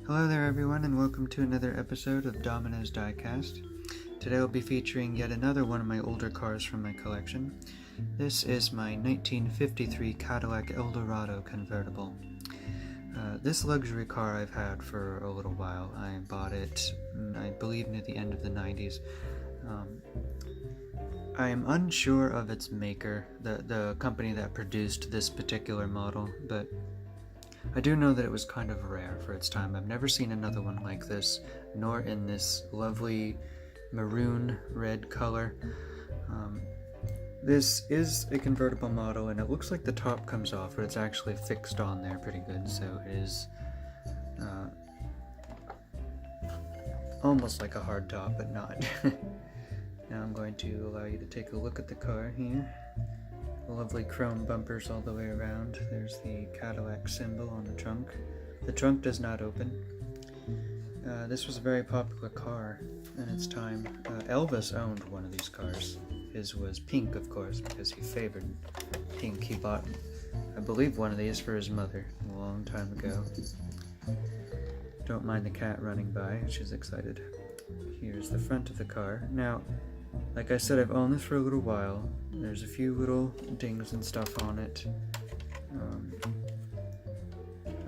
Hello there everyone, and welcome to another episode of Domino's Diecast. Today I'll be featuring yet another one of my older cars from my collection. This is my 1953 Cadillac Eldorado convertible. This luxury car I've had for a little while. I bought it, I believe, near the end of the 90s. I am unsure of its maker, the company that produced this particular model, but I do know that it was kind of rare for its time. I've never seen another one like this, nor in this lovely maroon red color. This is a convertible model, and it looks like the top comes off, but it's actually fixed on there pretty good, so it is almost like a hard top, but not. Now I'm going to allow you to take a look at the car here. The lovely chrome bumpers all the way around. There's the Cadillac symbol on the trunk. The trunk does not open. This was a very popular car in its time. Elvis owned one of these cars. His was pink, of course, because he favored pink. He bought, I believe, one of these for his mother a long time ago. Don't mind the cat running by, she's excited. Here's the front of the car. Now, like I said, I've owned this for a little while. There's a few little dings and stuff on it.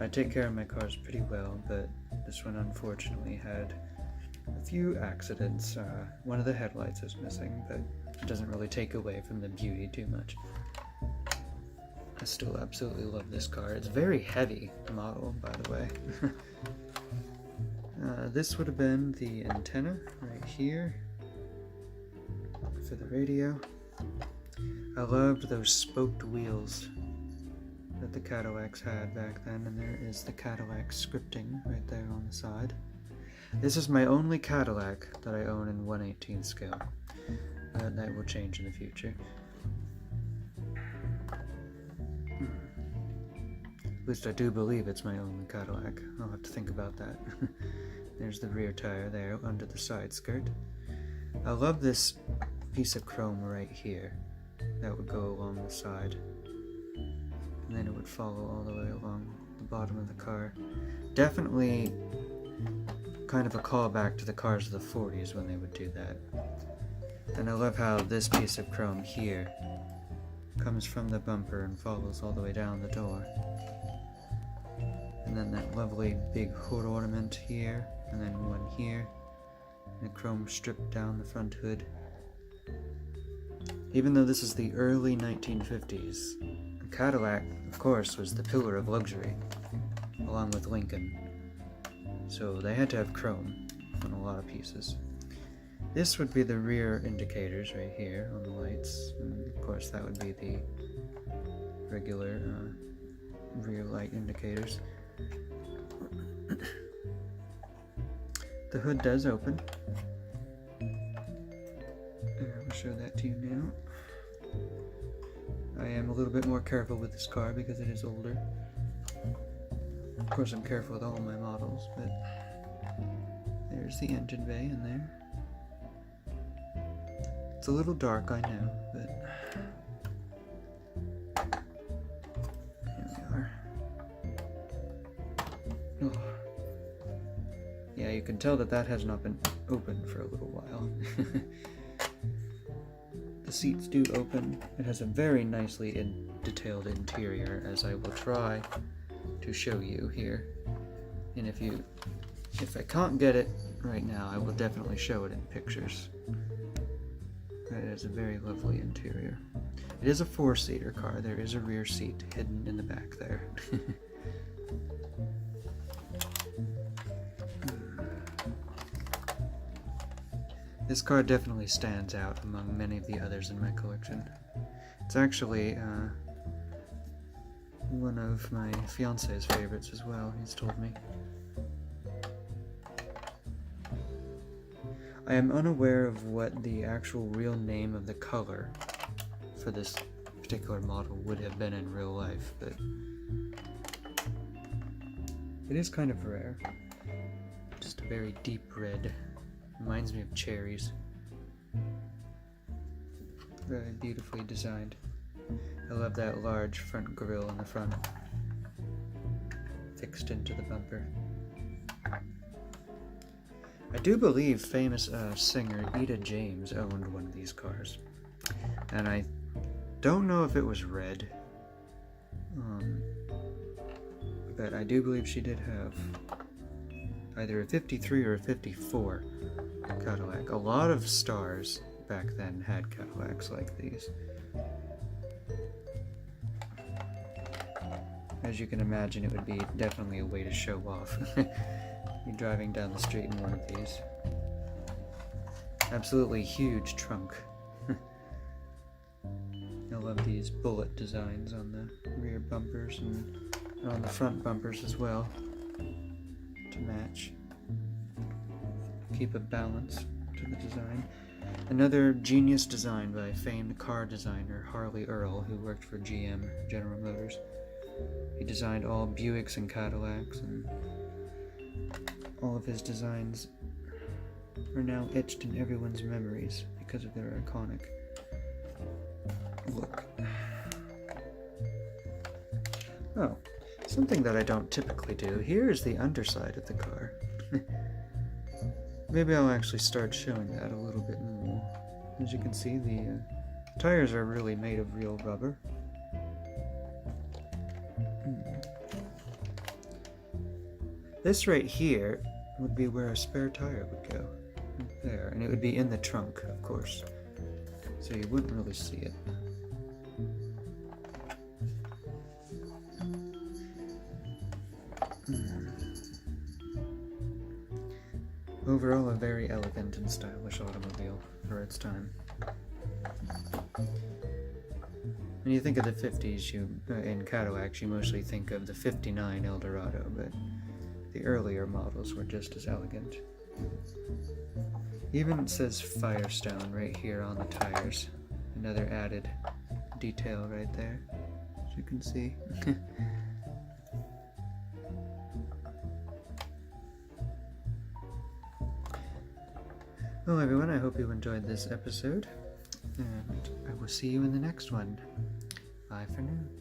I take care of my cars pretty well, but this one unfortunately had a few accidents. One of the headlights is missing, but it doesn't really take away from the beauty too much. I still absolutely love this car. It's a very heavy model, by the way. This would have been the antenna right here for the radio. I loved those spoked wheels that the Cadillacs had back then, and there is the Cadillac scripting right there on the side. This is my only Cadillac that I own in 1/18 scale. That will change in the future. At least I do believe it's my only Cadillac. I'll have to think about that. There's the rear tire there under the side skirt. I love this piece of chrome right here that would go along the side, and then it would follow all the way along the bottom of the car. Definitely kind of a callback to the cars of the 40s when they would do that. And I love how this piece of chrome here comes from the bumper and follows all the way down the door. And then that lovely big hood ornament here, and then one here, and a chrome strip down the front hood. Even though this is the early 1950s, Cadillac, of course, was the pillar of luxury, along with Lincoln. So they had to have chrome on a lot of pieces. This would be the rear indicators right here on the lights, and of course that would be the regular rear light indicators. The hood does open. I'll show that to you now. I am a little bit more careful with this car because it is older. Of course I'm careful with all my models, but there's the engine bay in there. It's a little dark, I know, but here we are. Oh. Yeah, you can tell that has not been opened for a little while. The seats do open. It has a very nicely detailed interior, as I will try to show you here. And if I can't get it right now, I will definitely show it in pictures. It has a very lovely interior. It is a 4-seater car. There is a rear seat hidden in the back there. This car definitely stands out among many of the others in my collection. It's actually one of my fiance's favorites as well, he's told me. I am unaware of what the actual real name of the color for this particular model would have been in real life, but it is kind of rare. Just a very deep red. Reminds me of cherries. Very beautifully designed. I love that large front grille in the front, fixed into the bumper. I do believe famous singer Etta James owned one of these cars. And I don't know if it was red. But I do believe she did have either a 53 or a 54 Cadillac. A lot of stars back then had Cadillacs like these. As you can imagine, it would be definitely a way to show off. You're driving down the street in one of these. Absolutely huge trunk. I love these bullet designs on the rear bumpers and on the front bumpers as well, to match. Keep a balance to the design. Another genius design by famed car designer Harley Earl, who worked for GM, General Motors. He designed all Buicks and Cadillacs, and all of his designs are now etched in everyone's memories because of their iconic look. Oh, something that I don't typically do. Here is the underside of the car. Maybe I'll actually start showing that a little bit more. As you can see, the tires are really made of real rubber. This right here would be where a spare tire would go. Right there. And it would be in the trunk, of course. So you wouldn't really see it. Overall, a very elegant and stylish automobile for its time. When you think of the 50s, in Cadillacs, you mostly think of the 59 Eldorado, but the earlier models were just as elegant. Even it says Firestone right here on the tires. Another added detail right there, as you can see. Well, everyone, I hope you enjoyed this episode, and I will see you in the next one. Bye for now.